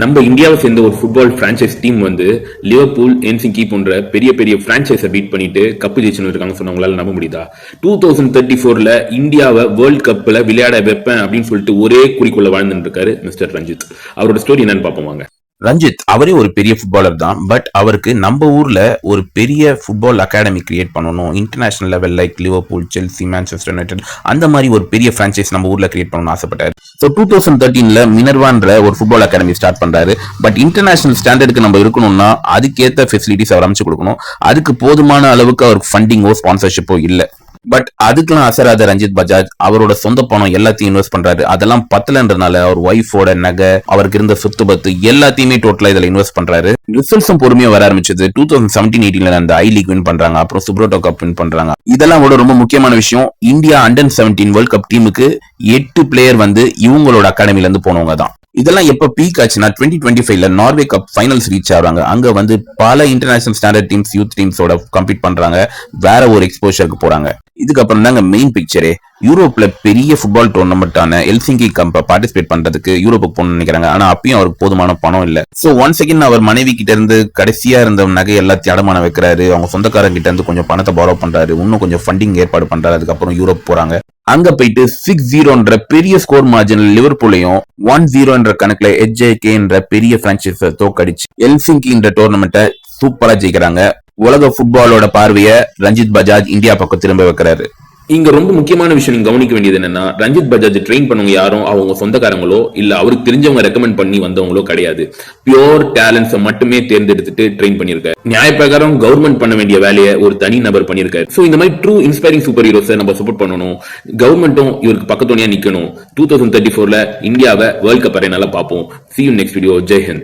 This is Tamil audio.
நம்ம இந்தியாவை சேர்ந்த ஒரு ஃபுட்பால் பிரான்சைஸ் டீம் வந்து லிவர்பூல், என்சிங்கி போன்ற பெரிய பெரிய பிரான்சைஸை பீட் பண்ணிட்டு கப்பு ஜெயிச்சுன்னு இருக்காங்க சொன்னவங்களால நம்ப முடியுதா? 2034 இந்தியாவை வேர்ல்ட் கப்ல விளையாட வைப்பேன் அப்படின்னு சொல்லிட்டு ஒரே குறிக்கோள வாழ்ந்துட்டு இருக்காரு மிஸ்டர் ரஞ்சித். அவரோட ஸ்டோரி என்னன்னு பார்ப்போம் வாங்க. ரஞ்சித் அவரே ஒரு பெரிய ஃபுட்பாலர் தான். பட் அவருக்கு நம்ம ஊர்ல ஒரு பெரிய ஃபுட்பால் அகாடமி கிரியேட் பண்ணணும், international level like Liverpool, Chelsea, Manchester United அந்த மாதிரி ஒரு பெரிய பிரான்சைஸ் நம்ம ஊர்ல கிரியேட் பண்ணணும்னு ஆசைப்பட்டாரு. ஸோ 2013 மினர்வான்ற ஒரு ஃபுட்பால் அகாடமி ஸ்டார்ட் பண்றாரு. பட் இன்டர்நேஷனல் ஸ்டாண்டர்டுக்கு நம்ம இருக்கணும்னா அதுக்கேற்ற ஃபெசிலிட்டிஸ் அவர் அமைச்சு கொடுக்கணும். அதுக்கு போதுமான அளவுக்கு அவருக்கு ஃபண்டிங்கோ ஸ்பான்சர்ஷிப்போ இல்லை. பட் அதுக்கெல்லாம் அசராத ரஞ்சித் பஜாஜ் அவரோட சொந்த பணம் எல்லாத்தையும் இன்வெஸ்ட் பண்றாரு. அதெல்லாம் பத்தலன்றனால அவர் ஒய்ஃபோட நகை, அவருக்கு இருந்த சொத்து பத்து எல்லாத்தையுமே டோட்டலா இதுல இன்வெஸ்ட் பண்றாரு. ரிசல்ட்ஸும் பொறுமையா வர ஆரம்பிச்சது. 2017-18 அந்த ஐ லீக் வின் பண்றாங்க, அப்புறம் சுப்ரோட்டோ கப் வின் பண்றாங்க. இதெல்லாம் விட ரொம்ப முக்கியமான விஷயம், இந்தியா அண்டர்-17 வேர்ல்ட் கப் டீமுக்கு 8 பிளேயர் வந்து இவங்களோட அகாடமில இருந்து போனவங்க தான். இதெல்லாம் எப்ப பீக் ஆச்சுன்னா 2025 நார்வே கப் ஃபைனல்ஸ் ரீச் ஆகிறாங்க. அங்க வந்து பல இன்டர்நேஷனல் ஸ்டாண்டர்ட் டீம்ஸ், யூத் டீம்ஸோட கம்பீட் பண்றாங்க, வேற ஒரு எக்ஸ்போஷருக்கு போறாங்க. இதுக்கப்புறம் தாங்க மெயின் பிக்சரே. யூரோப்ல பெரிய ஃபுட்பால் டோர்னமெண்டான எல்சிங்கி கப்பை பார்ட்டிசிபேட் பண்றதுக்கு யூரோப்புக்கு போகணும்னு நினைக்கிறாங்க. ஆனா அப்பயும் அவருக்கு போதுமான பணம் இல்ல. சோ ஒன் செகண்ட் அவர் மனைவி கிட்ட இருந்து கடைசியா இருந்த நகை எல்லாத்தையும் அடமானம் வைக்கிறாரு. அவங்க சொந்தக்காரங்க கிட்ட இருந்து கொஞ்சம் பணத்தை பாரோ பண்றாரு, இன்னும் கொஞ்சம் ஃபண்டிங் ஏற்பாடு பண்றாரு. அதுக்கப்புறம் யூரோப் போறாங்க. அங்க போயிட்டு 6-0 பெரிய ஸ்கோர் மார்ஜினல் லிவர்பூலையும் 1-0 கணக்குல என்ற பெரிய பிரான்சைஸை தோக்கடிச்சு எல்சிங்கி டோர்னமெண்ட்டை சூப்பரா ஜெயிக்கிறாங்க. உலக ஃபுட்பாலோட பார்வையை ரஞ்சித் பஜாஜ் இந்தியா பக்கம் திரும்ப வைக்கிறாரு. இங்க ரொம்ப முக்கியமான விஷயம் நீங்க கவனிக்க வேண்டியது என்னன்னா, ரஞ்சித் பஜாஜ் ட்ரெயின் பண்ணவங்க யாரும் அவங்க சொந்தக்காரங்களோ இல்ல அவருக்கு தெரிஞ்சவங்க ரெக்கமெண்ட் பண்ணி வந்தவங்களோ கிடையாது. பியோர் டேலண்ட்ஸை மட்டுமே தேர்ந்தெடுத்துட்டு ட்ரெயின் பண்ணிருக்காரு. நியாயப்பிரகாரம் கவர்மெண்ட் பண்ண வேண்டிய வேலையை ஒரு தனி நபர் பண்ணிருக்காரு. சோ இந்த மாதிரி ட்ரூ இன்ஸ்பைரிங் சூப்பர் ஹீரோஸை நம்ம சப்போர்ட் பண்ணணும். கவர்மெண்ட்டும் இவருக்கு பக்கத்துணையா நிக்கணும். 2034 இந்தியாவை வேர்ல்ட் கப் அரேனால பார்ப்போம். See you next video. Jai Hind.